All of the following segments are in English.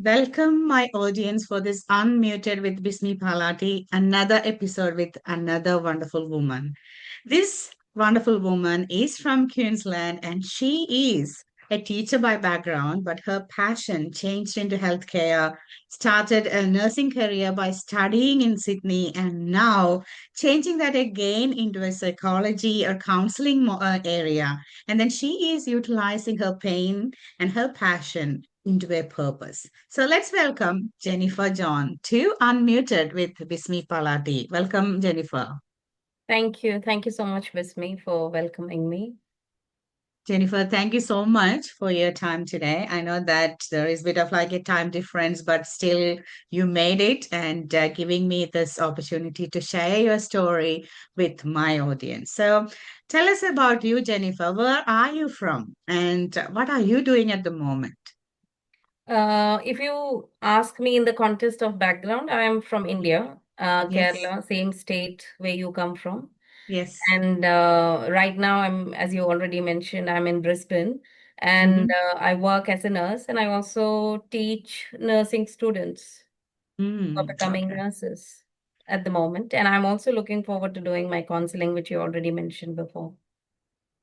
Welcome, my audience, for this Unmuted with Bismi Palati, another episode with another wonderful woman. This wonderful woman is from Queensland and she is a teacher by background, but her passion changed into healthcare, started a nursing career by studying in Sydney, and now changing that again into a psychology or counseling area. And then she is utilizing her pain and her passion into a purpose. So let's welcome Jennifer John to Unmuted with Bismi Palati. Welcome, Jennifer. Thank you. Thank you so much, Bismi, for welcoming me. Jennifer, thank you so much for your time today. I know that there is a bit of like a time difference, but still you made it and giving me this opportunity to share your story with my audience. So tell us about you, Jennifer. Where are you from and what are you doing at the moment? If you ask me in the context of background, I am from India, Yes, Kerala, same state where you come from. yes. And right now, as you already mentioned, I'm in Brisbane and Mm-hmm. I work as a nurse and I also teach nursing students for becoming Okay. nurses at the moment. And I'm also looking forward to doing my counseling, which you already mentioned before.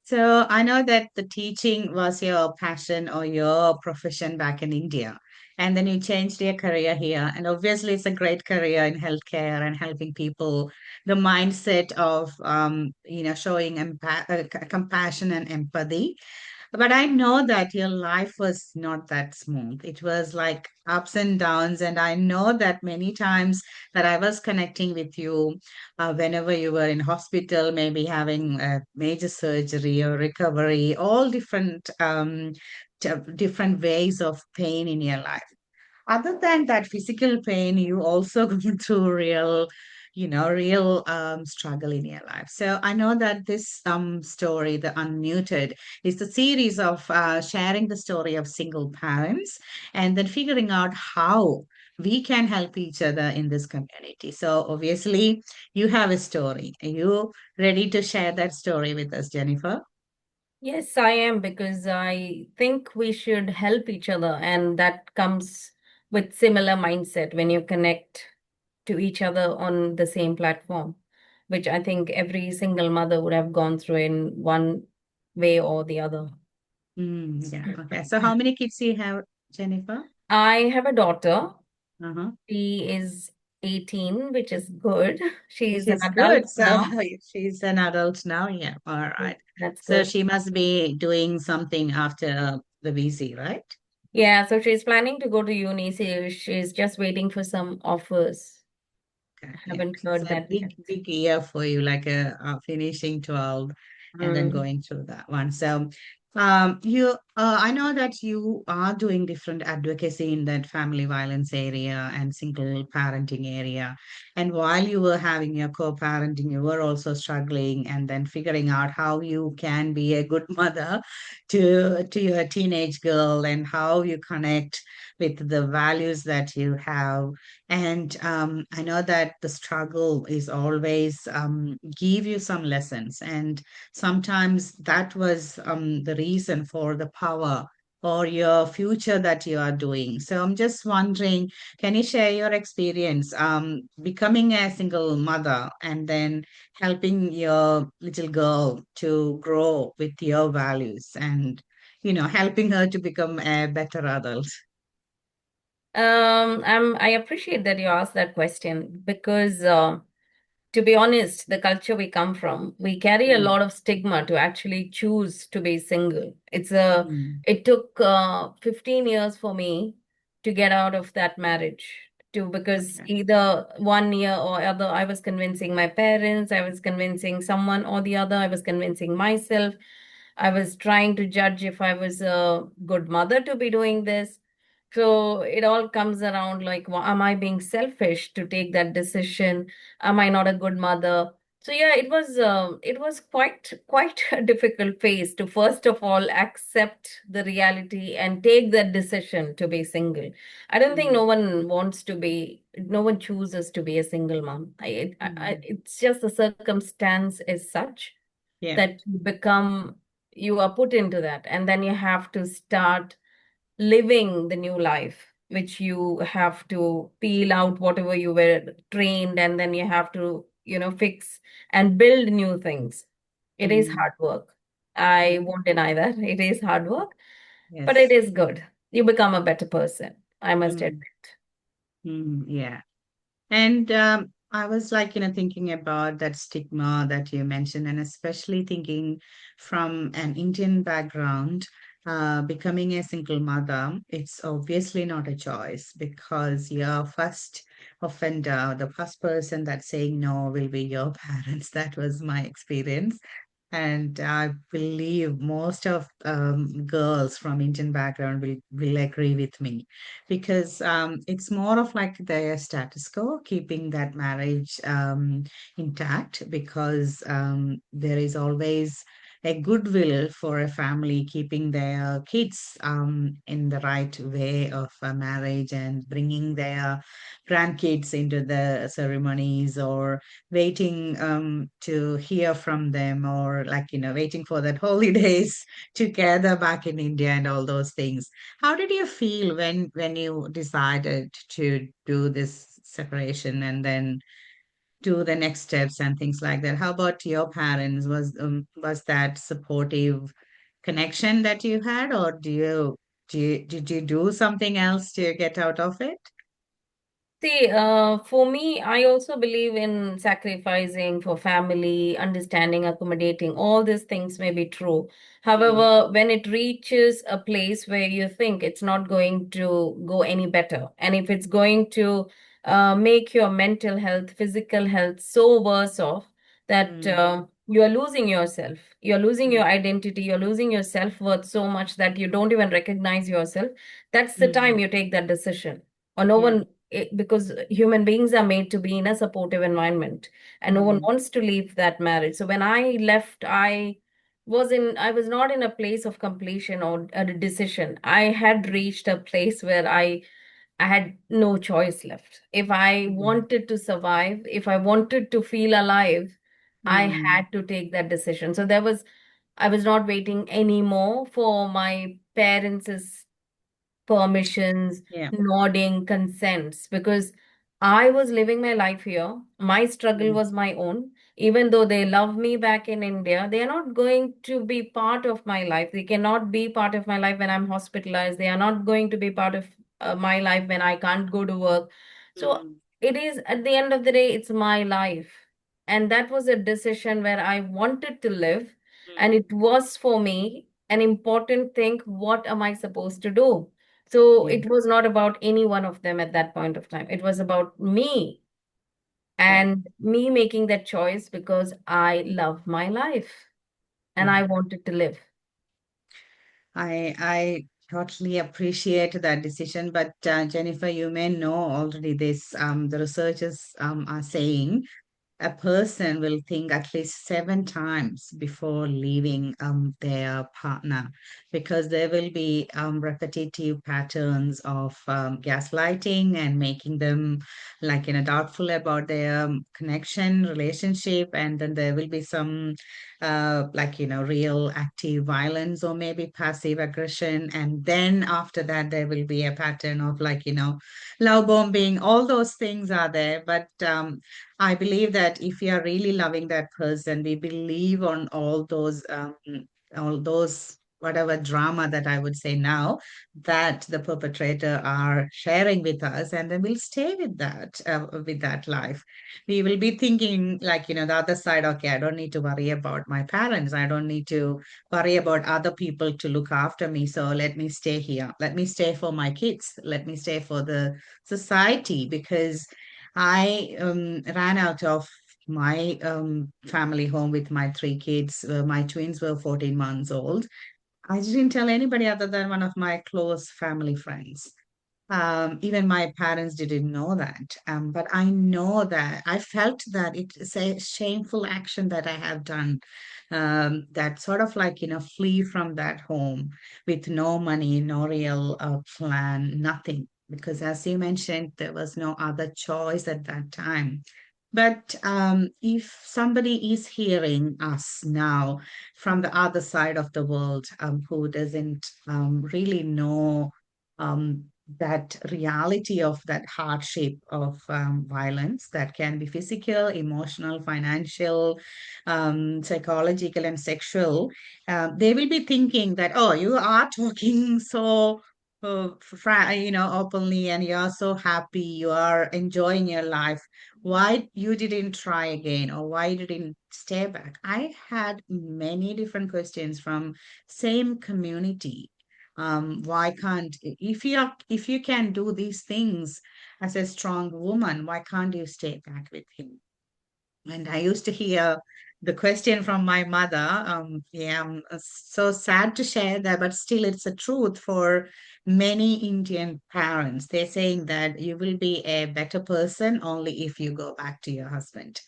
So I know that the teaching was your passion or your profession back in India, and then you changed your career here. And obviously, it's a great career in healthcare and helping people. The mindset of showing compassion and empathy, but I know that your life was not that smooth. It was like ups and downs. And I know that many times that I was connecting with you whenever you were in hospital, maybe having a major surgery or recovery, all different ways of pain in your life. Other than that physical pain, you also go through real struggle in your life. So I know that this story, The Unmuted, is the series of sharing the story of single parents and then figuring out how we can help each other in this community. So obviously, you have a story. Are you ready to share that story with us, Jennifer? Yes, I am because I think we should help each other, and that comes with similar mindset when you connect to each other on the same platform, which I think every single mother would have gone through in one way or the other. Yeah. Okay. So how many kids do you have, Jennifer? I have a daughter. Uh-huh. She is 18, which is good. Which She's an is adult good. So now. she's an adult now. Yeah. All Mm, right. that's So good. she must be doing something after the VC, right? Yeah, so she's planning to go to uni. She's just waiting for some offers. Okay. Yeah. Haven't It's heard a that big, yet. big year for you, like finishing 12 and then Mm. going through that one. So, I know that you are doing different advocacy in that family violence area and single parenting area. And while you were having your co-parenting, you were also struggling and then figuring out how you can be a good mother to your teenage girl and how you connect with the values that you have. And I know that the struggle is always give you some lessons, and sometimes that was the reason for the power or your future that you are doing. So I'm just wondering, can you share your experience becoming a single mother and then helping your little girl to grow with your values and helping her to become a better adult? I appreciate that you asked that question because, to be honest, the culture we come from, we carry a Mm, lot of stigma to actually choose to be single. mm, It took 15 years for me to get out of that marriage because okay. either one year or other, I was convincing my parents, I was convincing someone or the other, I was convincing myself. I was trying to judge if I was a good mother to be doing this. So it all comes around like, am I being selfish to take that decision? Am I not a good mother? So yeah, it was quite a difficult phase to first of all accept the reality and take that decision to be single. I don't think Mm, no one chooses to be a single mom. mm. It's just the circumstance is such Yeah. that you are put into that, and then you have to start living the new life. which you have to peel out whatever you were trained, and then you have to, fix and build new things. It is Mm. hard work. Yeah. I won't deny that. It is hard work, but it Yes. is good. You become a better person, I must admit. Mm. Yeah. And I was like, thinking about that stigma that you mentioned, and especially thinking from an Indian background, becoming a single mother, it's obviously not a choice because your first offender, the first person that's saying no will be your parents. That was my experience. And I believe most of girls from Indian background will agree with me because it's more of like their status quo, keeping that marriage intact because there is always a goodwill for a family keeping their kids in the right way of a marriage and bringing their grandkids into the ceremonies or waiting to hear from them or like waiting for that holidays together back in India and all those things. How did you feel when you decided to do this separation and then do the next steps and things like that? How about your parents? Was that supportive connection that you had, or did you do something else to get out of it? See, for me, I also believe in sacrificing for family, understanding, accommodating. All these things may be true. Mm, However, when it reaches a place where you think it's not going to go any better, and if it's going to make your mental health, physical health so worse off that mm, you are losing yourself, you're losing your mm, identity, you're losing your self-worth so much that you don't even recognize yourself, that's the time mm. you take that decision. Or no Yeah. one, because human beings are made to be in a supportive environment, and no one Mm, wants to leave that marriage. So when I left, I was not in a place of completion or a decision. I had reached a place where I had no choice left. If I mm, wanted to survive, if I wanted to feel alive, I mm. had to take that decision. So I was not waiting anymore for my parents' permissions, Yeah. nodding, consents, because I was living my life here. My struggle Mm, was my own. Even though they love me back in India, they are not going to be part of my life. They cannot be part of my life when I'm hospitalized. They are not going to be part of my life when I can't go to work. So mm, it is, at the end of the day, it's my life. And that was a decision where I wanted to live. And mm. it was for me an important thing. What am I supposed to do? So Yeah. it was not about any one of them at that point of time. It was about me Yeah. and me making that choice because I love my life and Yeah. I wanted to live. I totally appreciate that decision, but Jennifer, you may know already this. The researchers are saying a person will think at least 7 times before leaving their partner because there will be repetitive patterns of gaslighting and making them like doubtful about their connection relationship, and then there will be some like real active violence or maybe passive aggression, and then after that there will be a pattern of like love bombing. All those things are there, but I believe that if you are really loving that person, we believe on all those whatever drama that I would say now that the perpetrator are sharing with us, and then we'll stay with that life. We will be thinking like the other side. Okay, I don't need to worry about my parents. I don't need to worry about other people to look after me. So let me stay here. Let me stay for my kids. Let me stay for the society because I ran out of my family home with my 3 kids. My twins were 14 months old. I didn't tell anybody other than one of my close family friends. Even my parents didn't know that. But I know that I felt that it's a shameful action that I have done. That sort of like, flee from that home with no money, no real plan, nothing. Because as you mentioned, there was no other choice at that time. But if somebody is hearing us now from the other side of the world who doesn't really know that reality of that hardship of violence that can be physical, emotional, financial, psychological, and sexual, they will be thinking that, oh, you are talking so, openly, and you are so happy, you are enjoying your life. Why you didn't try again, or why you didn't stay back? I had many different questions from same community. Why can't, if you can do these things as a strong woman, why can't you stay back with him? And I used to hear the question from my mother. Yeah, I'm so sad to share that, but still, it's a truth for many Indian parents. They're saying that you will be a better person only if you go back to your husband.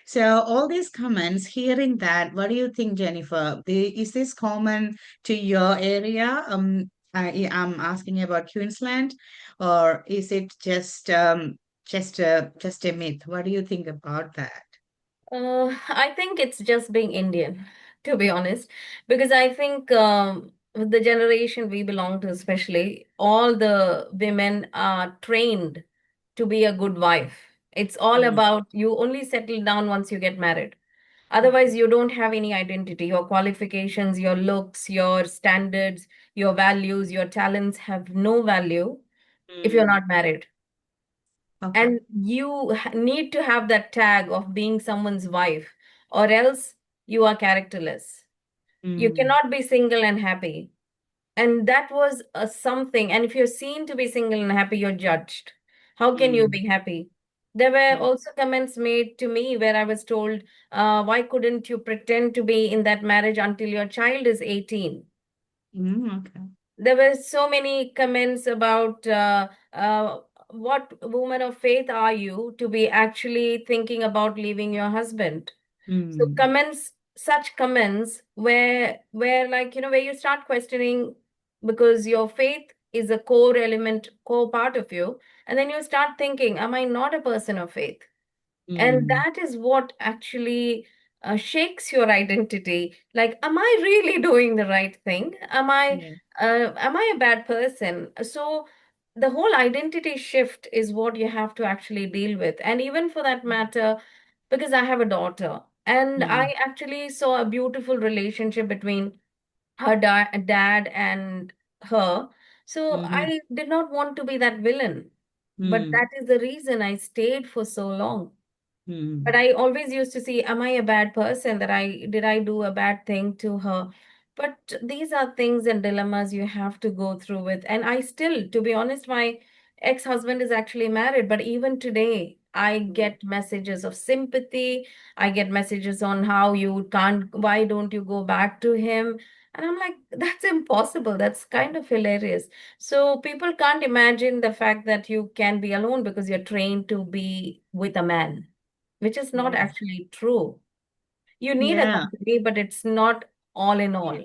So, all these comments, hearing that, what do you think, Jennifer? Is this common to your area? I'm asking about Queensland, or is it just a myth? What do you think about that? I think it's just being Indian, to be honest, because I think with the generation we belong to, especially, all the women are trained to be a good wife. It's all Mm, about you only settle down once you get married. okay. Otherwise, you don't have any identity. Your qualifications, your looks, your standards, your values, your talents have no value if you're Mm, not married. okay. And you need to have that tag of being someone's wife, or else you are characterless. You Mm, cannot be single and happy. And that was a something. And if you're seen to be single and happy, you're judged. How can you mm, be happy? There were mm, also comments made to me where I was told, why couldn't you pretend to be in that marriage until your child is 18? okay. There were so many comments about what woman of faith are you to be actually thinking about leaving your husband. So Mm, comments, such comments where like, where you start questioning, because your faith is a core element, core part of you, and then you start thinking, am I not a person of faith? And mm, that is what actually shakes your identity. Like, am I really doing the right thing? yeah. Am I a bad person? So the whole identity shift is what you have to actually deal with. And even for that matter, because I have a daughter, and I Mm, actually saw a beautiful relationship between her dad and her. So mm-hmm, I did not want to be that villain. But mm, that is the reason I stayed for so long. But mm, I always used to see, am I a bad person, that I do a bad thing to her? But these are things and dilemmas you have to go through with. And I still, to be honest, my ex-husband is actually married, but even today, I mm, get messages of sympathy. I get messages on how you can't, why don't you go back to him? And I'm like, that's impossible. That's kind of hilarious. So people can't imagine the fact that you can be alone because you're trained to be with a man, which is not yes. actually true. You need a Yeah. company, but it's not all in Yeah. all.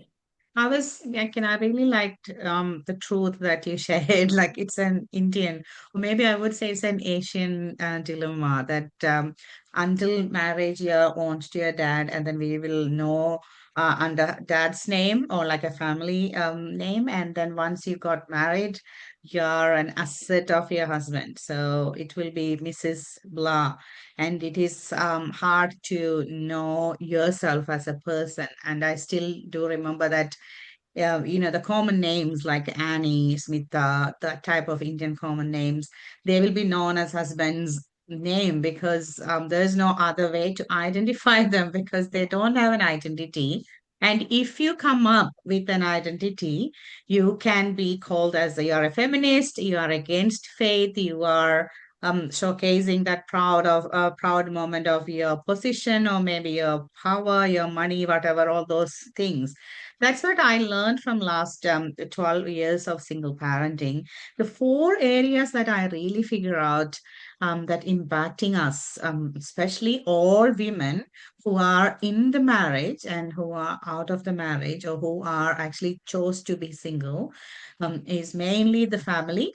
I really liked the truth that you shared. Like, it's an Indian, or maybe I would say it's an Asian dilemma that until marriage you're owned to your dad, and then we will know under dad's name or like a family name, and then once you got married, you're an asset of your husband. So it will be Mrs. Blah, and it is hard to know yourself as a person. And I still do remember that, the common names like Annie, Smita, that type of Indian common names, they will be known as husband's name because there's no other way to identify them because they don't have an identity. And if you come up with an identity, you can be called as you're a feminist, you are against faith, you are showcasing that proud moment of your position, or maybe your power, your money, whatever, all those things. That's what I learned from last 12 years of single parenting. The four areas that I really figure out that impacting us, especially all women who are in the marriage and who are out of the marriage, or who are actually chose to be single, is mainly the family.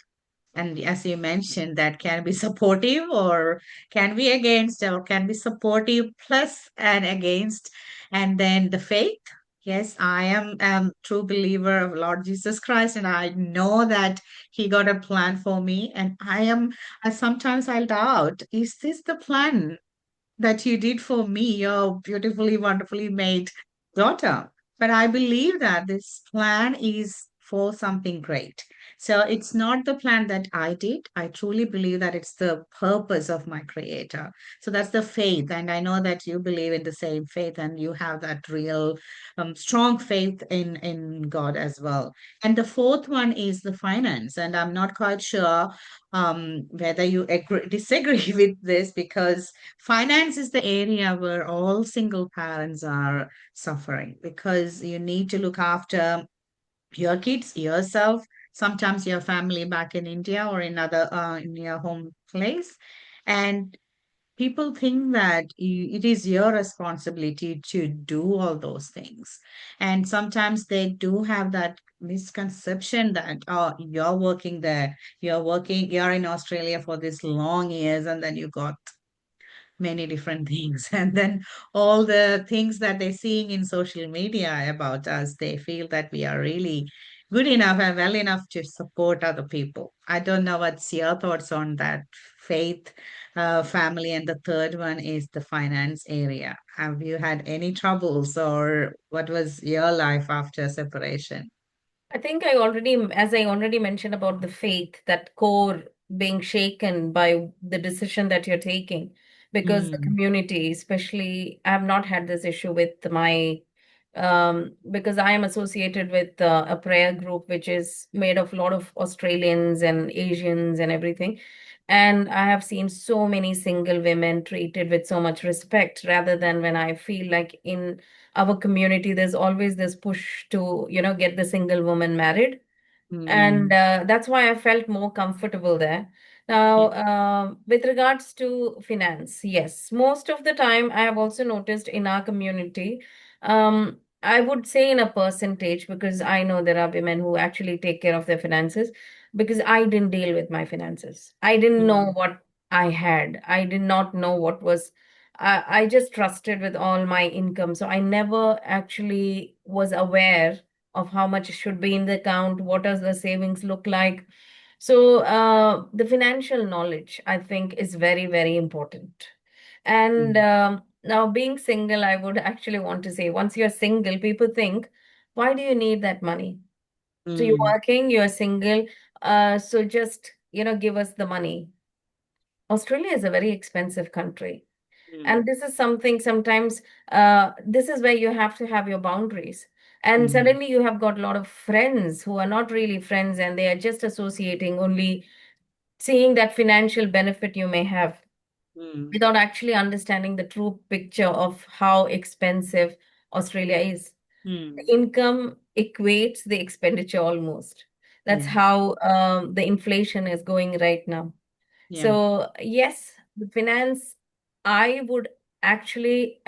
And as you mentioned, that can be supportive or can be against, or can be supportive plus and against. And then the faith. Yes, I am a true believer of Lord Jesus Christ, and I know that He got a plan for me. And sometimes I'll doubt, is this the plan that you did for me, your beautifully, wonderfully made daughter? But I believe that this plan is for something great. So it's not the plan that I did. I truly believe that it's the purpose of my creator. So that's the faith. And I know that you believe in the same faith and you have that real strong faith in God as well. And the fourth one is the finance. And I'm not quite sure whether you disagree with this, because finance is the area where all single parents are suffering, because you need to look after your kids, yourself, sometimes your family back in India or in your home place. And people think that it is your responsibility to do all those things. And sometimes they do have that misconception that, oh, you're working there, you're in Australia for this long years, and then you got many different things. And then all the things that they're seeing in social media about us, they feel that we are really good enough and well enough to support other people. I don't know what's your thoughts on that faith, family, and the third one is the finance area. Have you had any troubles, or what was your life after separation? I think as I already mentioned about the faith, that core being shaken by the decision that you're taking, because the Mm, community, especially, I have not had this issue with because I am associated with a prayer group which is made of a lot of Australians and Asians and everything. And I have seen so many single women treated with so much respect, rather than when I feel like in our community, there's always this push to, get the single woman married. And mm, that's why I felt more comfortable there. Now, yeah. with regards to finance, yes, most of the time I have also noticed in our community, I would say in a percentage, because I know there are women who actually take care of their finances, because I didn't deal with my finances. I didn't know Mm, what I had. I did not know what was. I just trusted with all my income. So I never actually was aware of how much should be in the account, what does the savings look like. So the financial knowledge, I think, is very, very important. And mm, now being single, I would actually want to say, once you're single, people think, why do you need that money? So you're mm, working, you're single, so just, give us the money. Australia is a very expensive country. And mm, this is something sometimes, this is where you have to have your boundaries. And mm, suddenly you have got a lot of friends who are not really friends, and they are just associating, only seeing that financial benefit you may have, mm, without actually understanding the true picture of how expensive Australia is. The mm. income equates the expenditure almost. That's Yes. how the inflation is going right now. Yeah. So, yes, the finance, I would actually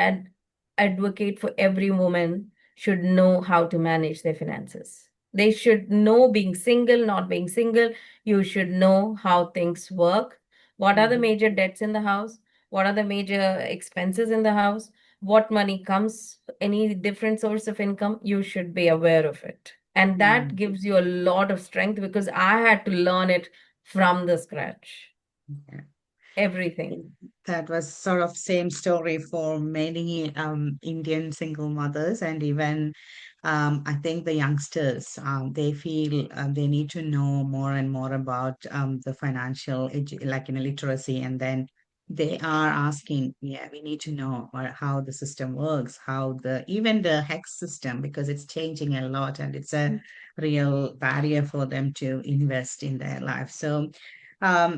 advocate for every woman should know how to manage their finances. They should know, being single, not being single, you should know how things work. What are the Mhm. major debts in the house? What are the major expenses in the house? What money comes, any different source of income? You should be aware of it. And that Mm. gives you a lot of strength, because I had to learn it from the scratch. Yeah. Everything. That was sort of same story for many Indian single mothers, and even I think the youngsters. They feel they need to know more and more about the financial, like in literacy, and then they are asking, yeah, we need to know how the system works, how the even the hex system, because it's changing a lot, and it's a real barrier for them to invest in their life. So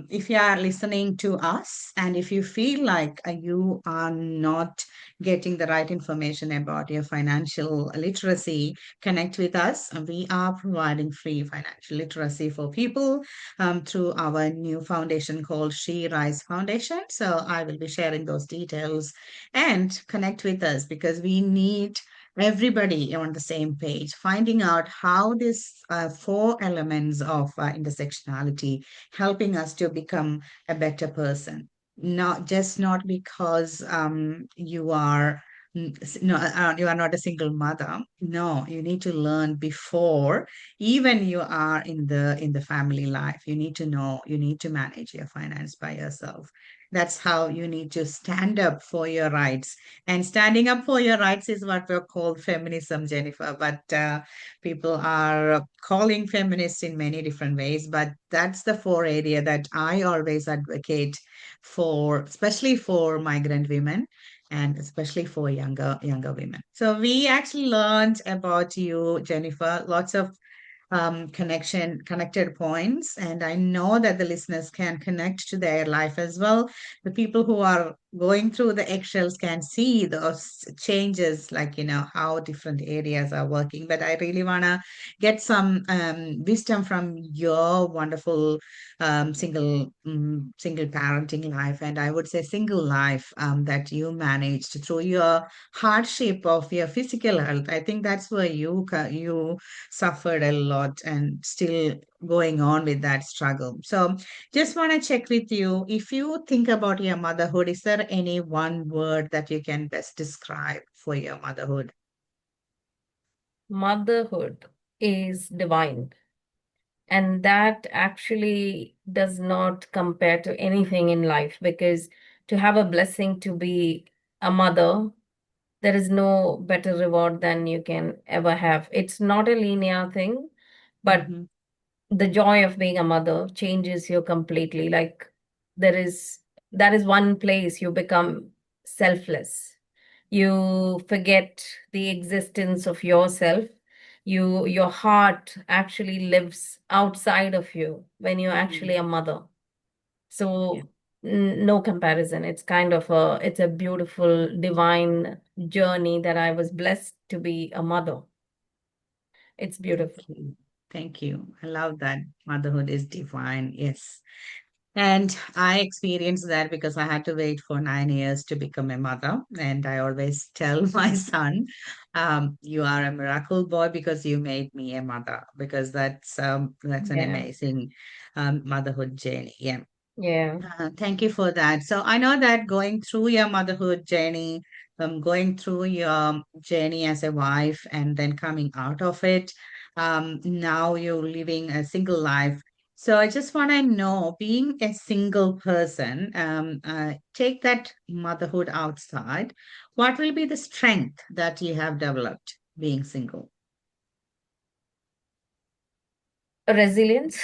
if you are listening to us and if you feel like you are not getting the right information about your financial literacy, connect with us. We are providing free financial literacy for people through our new foundation called She Rise Foundation. So I will be sharing those details, and connect with us because we need everybody on the same page, finding out how these four elements of intersectionality helping us to become a better person. Not because you are No, you are not a single mother. No, you need to learn before even you are in the family life. You need to know, you need to manage your finance by yourself. That's how you need to stand up for your rights. And standing up for your rights is what we're called feminism, Jennifer. But people are calling feminists in many different ways. But that's the four area that I always advocate for, especially for migrant women and especially for younger women. So we actually learned about you, Jennifer, lots of connected points. And I know that the listeners can connect to their life as well. The people who are going through the eggshells can see those changes, like, how different areas are working. But I really want to get some wisdom from your wonderful single parenting life. And I would say single life that you managed through your hardship of your physical health. I think that's where you suffered a lot and still going on with that struggle. So, just want to check with you. If you think about your motherhood, is there any one word that you can best describe for your motherhood? Motherhood is divine. And that actually does not compare to anything in life because to have a blessing to be a mother, there is no better reward than you can ever have. It's not a linear thing, but Hmm. the joy of being a mother changes you completely. Like there is that is one place you become selfless. You forget the existence of yourself. Your heart actually lives outside of you when you're actually a mother. Yeah. So no comparison. It's a beautiful divine journey that I was blessed to be a mother. It's Thank beautiful. you. Thank you. I love that. Motherhood is divine. Yes. And I experienced that because I had to wait for 9 years to become a mother. And I always tell my son, you are a miracle boy because you made me a mother, because that's an Yeah. amazing motherhood journey. Yeah. Yeah. Thank you for that. So I know that going through your motherhood journey, going through your journey as a wife and then coming out of it, now you're living a single life. So I just want to know, being a single person, take that motherhood outside, what will be the strength that you have developed being single? Resilience.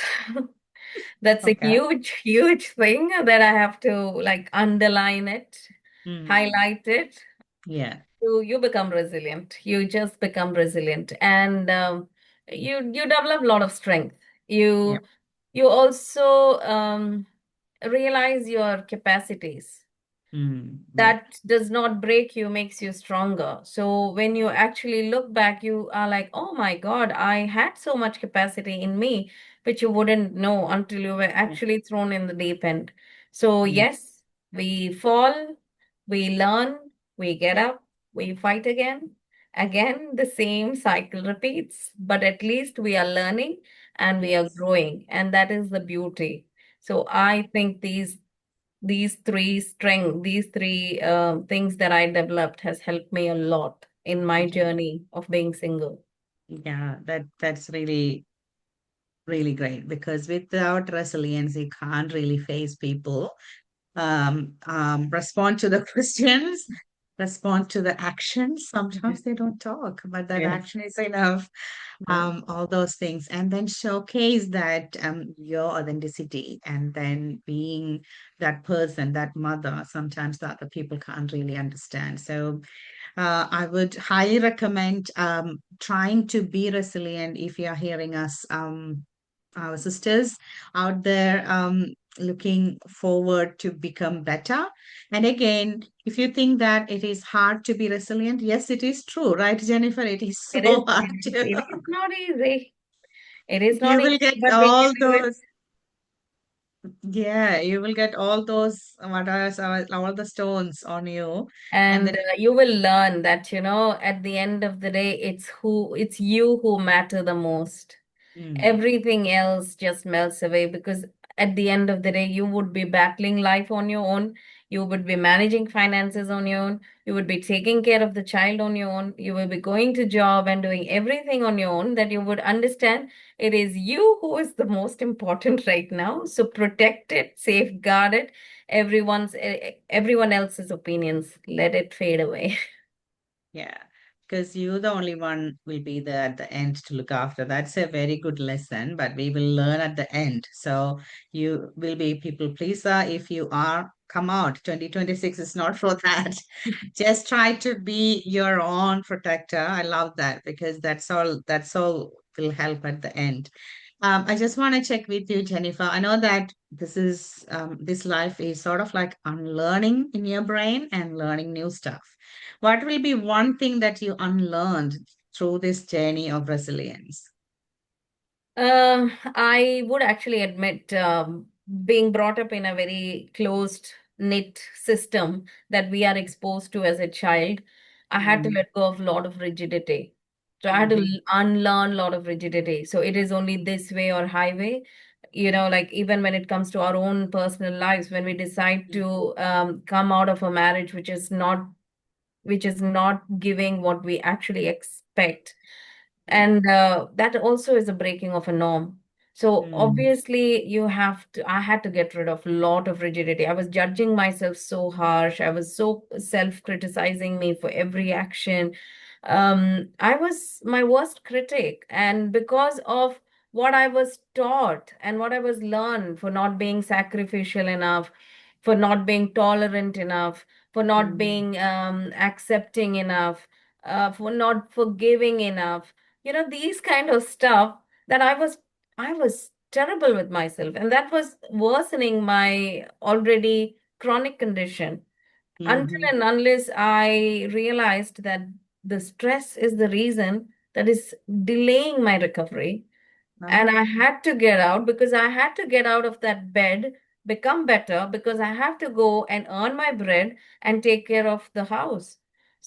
That's a Okay. huge thing that I have to like underline it, Mm, highlight it. yeah. You become resilient. You just become resilient, and you develop a lot of strength. Yeah. You also realize your capacities. Yeah. That does not break you, makes you stronger. So when you actually look back, you are like, oh my God, I had so much capacity in me, which you wouldn't know until you were Yeah. actually thrown in the deep end. So Yeah. yes, we fall, we learn, we get up, we fight again. Again, the same cycle repeats, but at least we are learning and we are Yes. growing, and that is the beauty. So I think these three things that I developed has helped me a lot in my Yeah. journey of being single. Yeah, that's really great, because without resilience, you can't really face people, respond to the questions, respond to the actions. Sometimes they don't talk, but that Yeah. action is enough. Yeah. All those things, and then showcase that your authenticity, and then being that person, that mother. Sometimes the other people can't really understand. So I would highly recommend trying to be resilient. If you are hearing us, our sisters out there, looking forward to become better. And again, if you think that it is hard to be resilient, yes, it is true, right, Jennifer? It is It is, so hard it to. is not easy. It is not You will easy, get but when you all do it, those. Yeah, you will get all those, what are all the stones on you, and and then. you will learn that, at the end of the day, it's you who matter the most. Mm, Everything else just melts away because at the end of the day, you would be battling life on your own. You would be managing finances on your own. You would be taking care of the child on your own. You will be going to job and doing everything on your own, that you would understand it is you who is the most important right now. So protect it, safeguard it. Everyone else's opinions, let it fade away. Yeah, because you the only one will be there at the end to look after. That's a very good lesson, but we will learn at the end. So you will be people pleaser if you are. Come out. 2026 is not for that. Just try to be your own protector. I love that because that's all will help at the end. I just want to check with you, Jennifer. I know that this life is sort of like unlearning in your brain and learning new stuff. What will be one thing that you unlearned through this journey of resilience? I would actually admit, being brought up in a very closed knit system that we are exposed to as a child, I had to Mm, let go of a lot of rigidity. So I had to mhm, unlearn a lot of rigidity. So it is only this way or highway. Like even when it comes to our own personal lives, when we decide to come out of a marriage which is not giving what we actually expect, yeah. and that also is a breaking of a norm. So Mm, obviously I had to get rid of a lot of rigidity. I was judging myself so harsh. I was so self-criticizing me for every action. I was my worst critic, and because of what I was taught and what I was learned, for not being sacrificial enough, for not being tolerant enough, for not mm, being accepting enough, for not forgiving enough, these kind of stuff, that I was terrible with myself, and that was worsening my already chronic condition, until mhm. and unless I realized that the stress is the reason that is delaying my recovery. And I Oh, had to get out, because I had to get out of that bed, become better, because I have to go and earn my bread and take care of the house.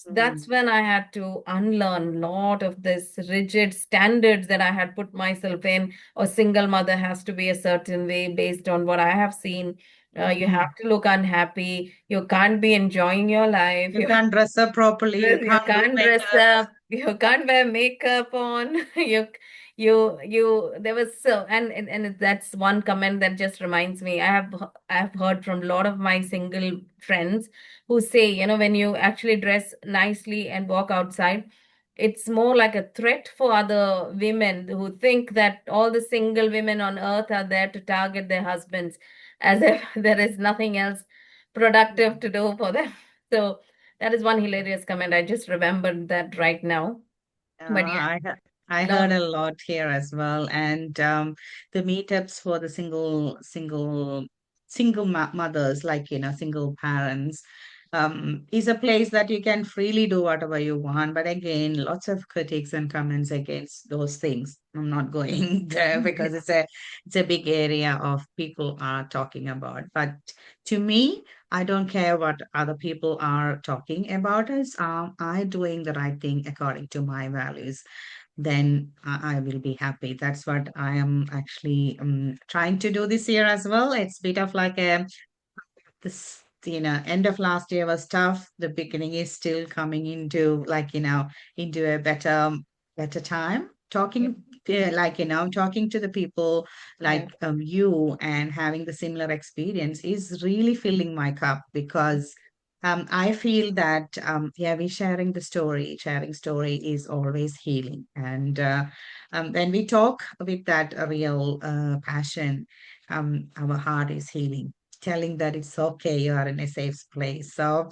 That's mm, when I had to unlearn a lot of this rigid standards that I had put myself in. A single mother has to be a certain way based on what I have seen. You mhm. have to look unhappy. You can't be enjoying your life. You can't dress up properly. You You can't do can't dress makeup. up. You can't wear makeup on. There was so, and that's one comment that just reminds me. I have heard from a lot of my single friends who say, when you actually dress nicely and walk outside, it's more like a threat for other women who think that all the single women on earth are there to target their husbands, as if there is nothing else productive to do for them. So that is one hilarious comment. I just remembered that right now. But I yeah, heard a lot here as well, and the meetups for the single mothers, like single parents, is a place that you can freely do whatever you want. But again, lots of critics and comments against those things. I'm not going there because it's a big area of people are talking about. But to me, I don't care what other people are talking about us. I doing the right thing according to my values, then I will be happy. That's what I am actually trying to do this year as well. It's a bit of like a this end of last year was tough. The beginning is still coming into like into a better time. yeah, Talking to the people like yeah, you and having the similar experience is really filling my cup because I feel that yeah, we sharing story is always healing, and when we talk with that real passion, our heart is healing, telling that it's okay, you are in a safe place. So,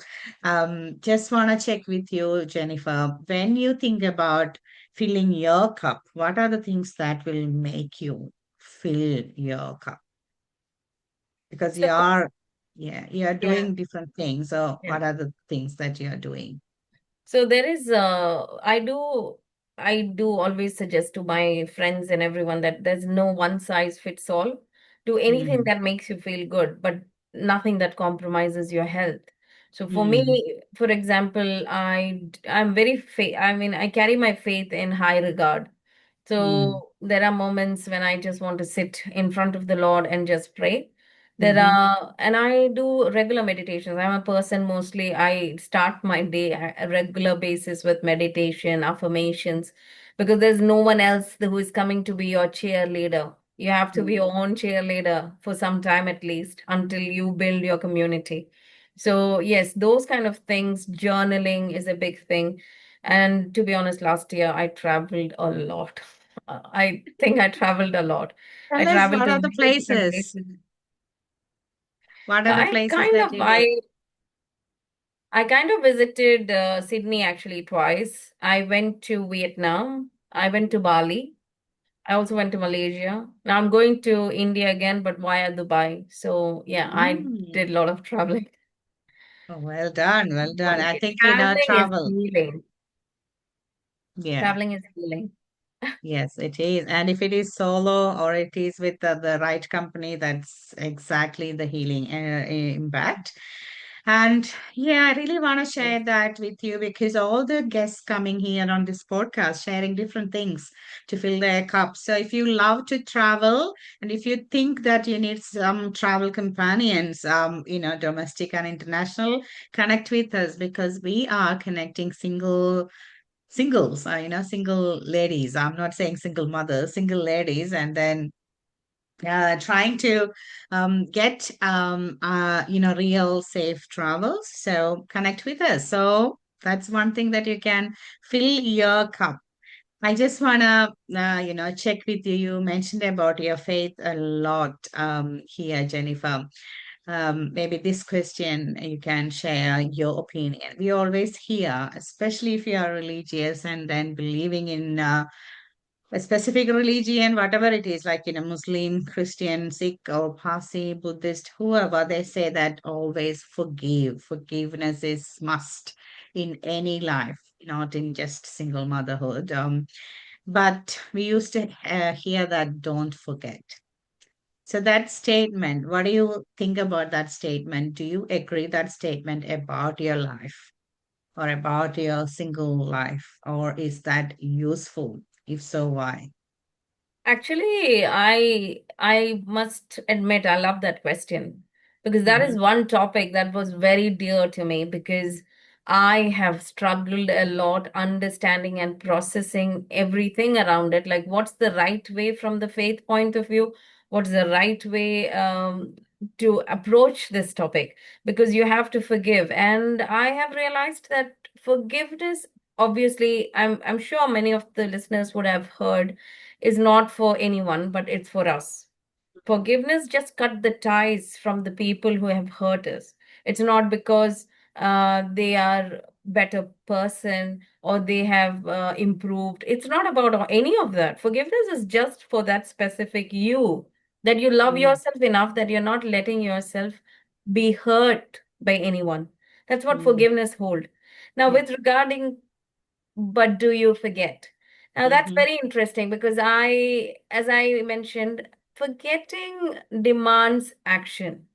just want to check with you, Jennifer. When you think about filling your cup, what are the things that will make you fill your cup? Because so you are yeah, doing different things. So, yeah. what are the things that you are doing? So there is I do always suggest to my friends and everyone that there's no one size fits all. Do anything Mm, that makes you feel good, but nothing that compromises your health. So for mm, me, for example, I'm very I mean, I carry my faith in high regard. mm, So there are moments when I just want to sit in front of the Lord and just pray. There Mm-hmm. are, and I do regular meditations. I'm a person mostly, I start my day at a regular basis with meditation, affirmations, because there's no one else who is coming to be your cheerleader. You have to be Mm-hmm. your own cheerleader for some time at least until you build your community. So, yes, those kind of things, journaling is a big thing. And to be honest, last year I traveled a lot. I think I traveled a lot. I Tell us, traveled what to are the many different places? places. What are the I places kind that of you did? I kind of visited Sydney actually twice. I went to Vietnam. I went to Bali. I also went to Malaysia. Now I'm going to India again, but via Dubai. So yeah, I Mm. did a lot of traveling. Oh, well done, well done. But I think traveling is travel. healing. Yeah. Traveling is healing. Yes, it is. And if it is solo or it is with the right company, that's exactly the healing impact. And yeah, I really want to Yes. share that with you because all the guests coming here on this podcast sharing different things to fill their cup. So if you love to travel and if you think that you need some travel companions, domestic and international, connect with us because we are connecting singles, single ladies. I'm not saying single mothers, single ladies, and then trying to get real safe travels. So connect with us. So that's one thing that you can fill your cup. I just wanna check with you. You mentioned about your faith a lot here, Jennifer. Maybe this question you can share your opinion. We always hear, especially if you are religious and then believing in a specific religion, whatever it is, like Muslim, Christian, Sikh, or Parsi, Buddhist, whoever, they say that always forgive. Forgiveness is must in any life, not in just single motherhood. But we used to hear that don't forget. So that statement, what do you think about that statement? Do you agree that statement about your life or about your single life, or is that useful? If so, why? Actually, I must admit I love that question because that Mm-hmm. is one topic that was very dear to me because I have struggled a lot understanding and processing everything around it. Like, what's the right way from the faith point of view? What's the right way to approach this topic? Because you have to forgive, and I have realized that forgiveness. Obviously, I'm sure many of the listeners would have heard is not for anyone, but it's for us. Forgiveness just cut the ties from the people who have hurt us. It's not because they are better person or they have improved. It's not about any of that. Forgiveness is just for that specific you, that you love Mm-hmm. yourself enough that you're not letting yourself be hurt by anyone. That's what Mm-hmm. forgiveness hold. Now, Yeah. with regarding but do you forget? Now that's Mm-hmm. very interesting because as I mentioned, forgetting demands action,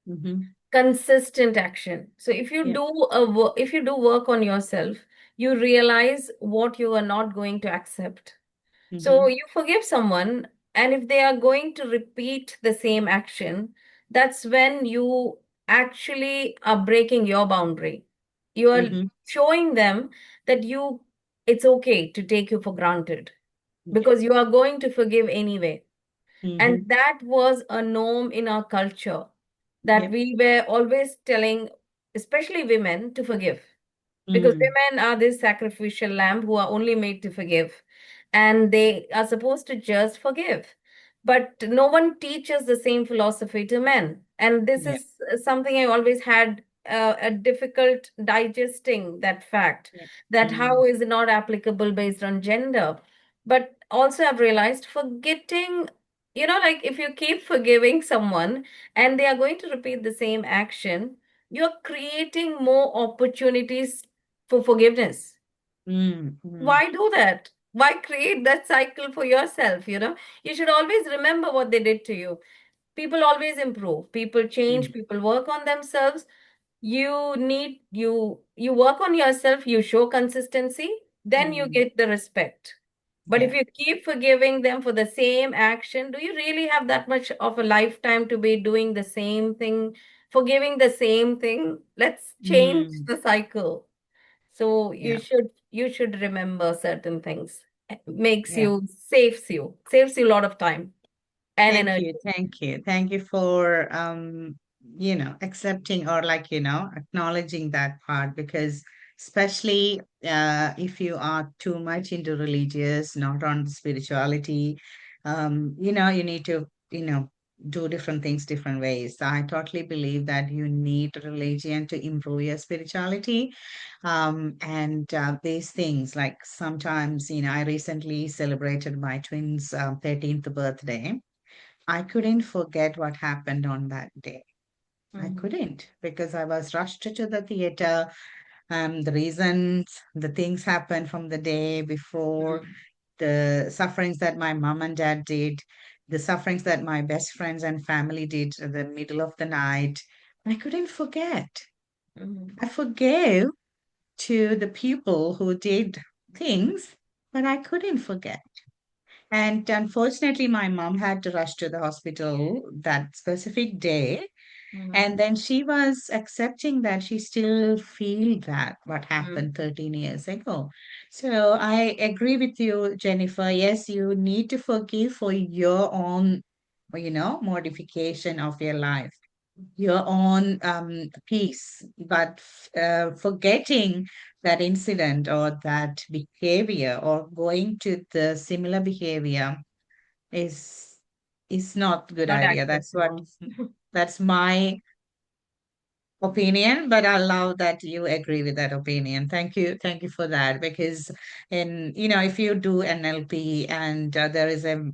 Mm-hmm. consistent action. So if you Yeah. do if you do work on yourself, you realize what you are not going to accept. So Mm-hmm. you forgive someone, and if they are going to repeat the same action, that's when you actually are breaking your boundary. You are Mm-hmm. showing them that it's okay to take you for granted Yeah. because you are going to forgive anyway. And Mm-hmm. that was a norm in our culture that Yeah. we were always telling, especially women, to forgive because Mm. women are this sacrificial lamb who are only made to forgive and they are supposed to just forgive, but no one teaches the same philosophy to men, and this Yeah. is something I always had a difficult digesting that fact, Yeah. that Mm. how is it not applicable based on gender. But also I've realized forgetting, like if you keep forgiving someone and they are going to repeat the same action, you're creating more opportunities for forgiveness. Mm. Mm. Why do that? Why create that cycle for yourself? You should always remember what they did to you. People always improve, people change, Mm. people work on themselves. You work on yourself, you show consistency, then you Mm. get the respect. But if Yeah. you keep forgiving them for the same action, do you really have that much of a lifetime to be doing the same thing, forgiving the same thing? Let's change Mm, the cycle. So yeah. you should remember certain things. Makes Yeah. you, saves you a lot of time and Thank energy. you. Thank you. Thank you for accepting or like, acknowledging that part because especially if you are too much into religious, not on spirituality, you need to, do different things different ways. I totally believe that you need religion to improve your spirituality. And these things, like sometimes, I recently celebrated my twins' 13th birthday. I couldn't forget what happened on that day. I Mhm. couldn't because I was rushed to the theater. The reasons, the things happened from the day before, Mhm. the sufferings that my mom and dad did, the sufferings that my best friends and family did in the middle of the night. I couldn't forget. Mhm. I forgave to the people who did things, but I couldn't forget. And unfortunately, my mom had to rush to the hospital that specific day. Mhm. And then she was accepting that she still feel that what Mhm. happened 13 years ago. So I agree with you, Jennifer. Yes, you need to forgive for your own, modification of your life, your own peace. But forgetting that incident or that behavior or going to the similar behavior is not good Not idea. That's what acceptable. that's my opinion, but I love that you agree with that opinion. Thank you for that. Because if you do NLP and there is a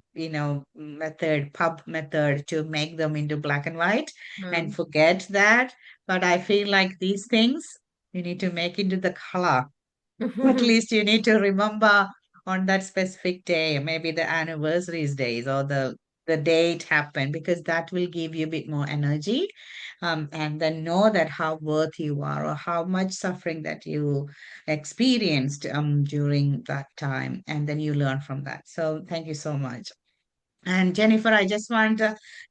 method, pub method to make them into black and white and Mhm. forget that. But I feel like these things you need to make into the color. At least you need to remember on that specific day, maybe the anniversaries days or the date happened, because that will give you a bit more energy. And then know that how worth you are or how much suffering that you experienced during that time. And then you learn from that. So thank you so much. And Jennifer, I just want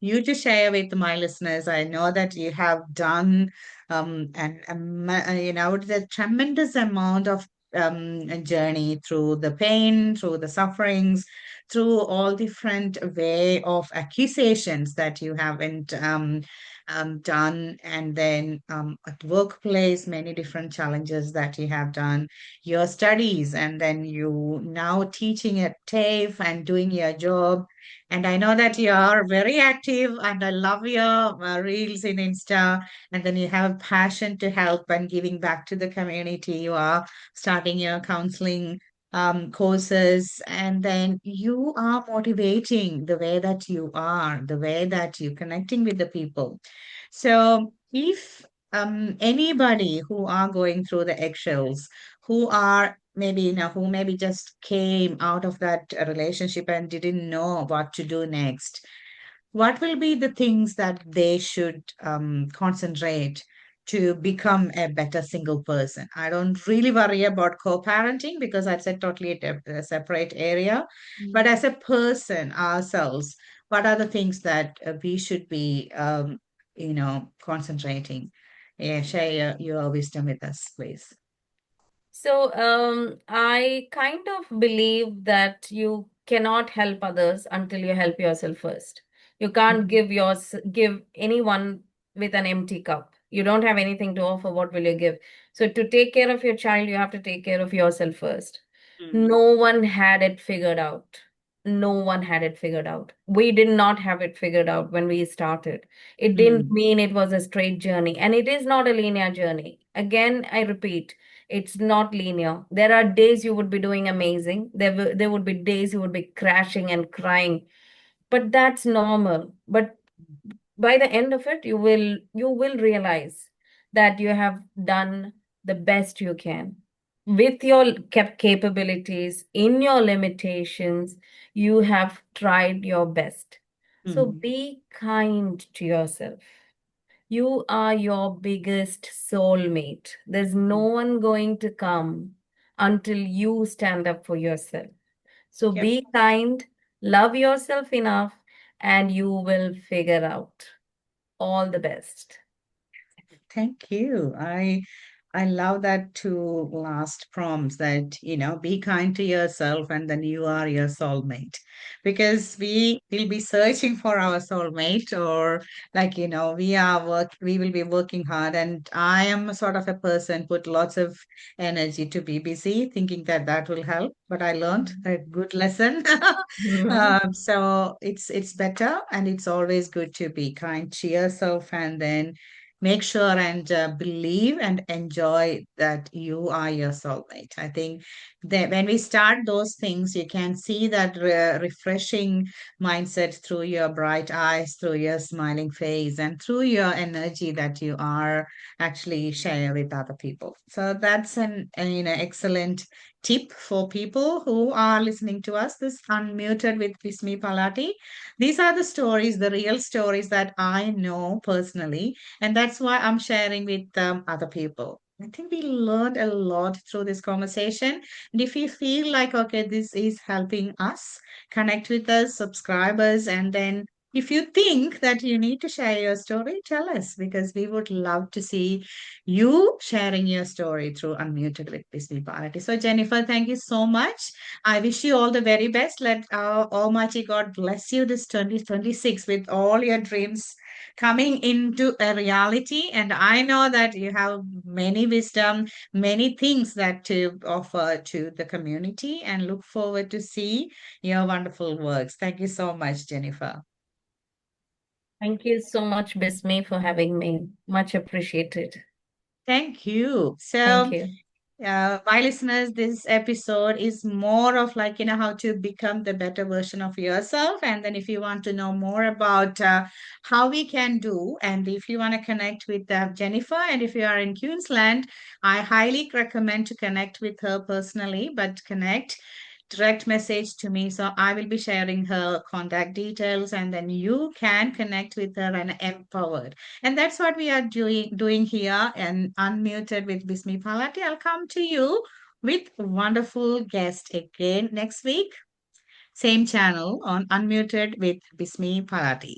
you to share with my listeners. I know that you have done the tremendous amount of journey through the pain, through the sufferings, through all different way of accusations that you haven't done, and then at workplace, many different challenges that you have done, your studies, and then you now teaching at TAFE and doing your job. And I know that you are very active, and I love your reels in Insta. And then you have a passion to help and giving back to the community. You are starting your counseling courses, and then you are motivating the way that you are, the way that you connecting with the people. So if anybody who are going through the eggshells, who are maybe who maybe just came out of that relationship and didn't know what to do next, what will be the things that they should concentrate to become a better single person? I don't really worry about co-parenting because that's a totally a separate area. But as a person ourselves, what are the things that we should be, concentrating? Yeah, share your wisdom with us, please. So, I kind of believe that you cannot help others until you help yourself first. You can't Mhm. give anyone with an empty cup. You don't have anything to offer. What will you give? So, to take care of your child, you have to take care of yourself first. Mm. No one had it figured out. No one had it figured out. We did not have it figured out when we started. It didn't Mm. mean it was a straight journey, and it is not a linear journey. Again, I repeat, it's not linear. There are days you would be doing amazing. There would be days you would be crashing and crying, but that's normal. But by the end of it, you will realize that you have done the best you can with your capabilities, in your limitations. You have tried your best. So Mm. be kind to yourself. You are your biggest soulmate. There's no one going to come until you stand up for yourself. So Yep. be kind, love yourself enough, and you will figure out. All the best. Thank you. I love that two last prompts that, be kind to yourself and then you are your soulmate. Because we will be searching for our soulmate or like, we will be working hard. And I am a sort of a person put lots of energy to be busy, thinking that that will help. But I learned a good lesson. Mhm. So it's better and it's always good to be kind to yourself and then make sure and believe and enjoy that you are your soulmate. I think that when we start those things, you can see that refreshing mindset through your bright eyes, through your smiling face, and through your energy that you are actually share with other people. So that's an excellent tip for people who are listening to us. This unmuted with Vismi Palati. These are the stories, the real stories that I know personally, and that's why I'm sharing with other people. I think we learned a lot through this conversation. And if you feel like, okay, this is helping us, connect with us, subscribe us, and then if you think that you need to share your story, tell us because we would love to see you sharing your story through Unmuted with Bismi Bharati. So, Jennifer, thank you so much. I wish you all the very best. Let Almighty God bless you this 2026 with all your dreams coming into a reality. And I know that you have many wisdom, many things that to offer to the community and look forward to see your wonderful works. Thank you so much, Jennifer. Thank you so much, Bismi, for having me. Much appreciated. Thank you. Thank So, you. my listeners, this episode is more of like, how to become the better version of yourself. And then if you want to know more about how we can do, and if you want to connect with Jennifer, and if you are in Queensland, I highly recommend to connect with her personally, but connect direct message to me. So I will be sharing her contact details and then you can connect with her and empowered. And that's what we are doing here and unmuted with Bismi Palati. I'll come to you with wonderful guest again next week. Same channel on Unmuted with Bismi Palati.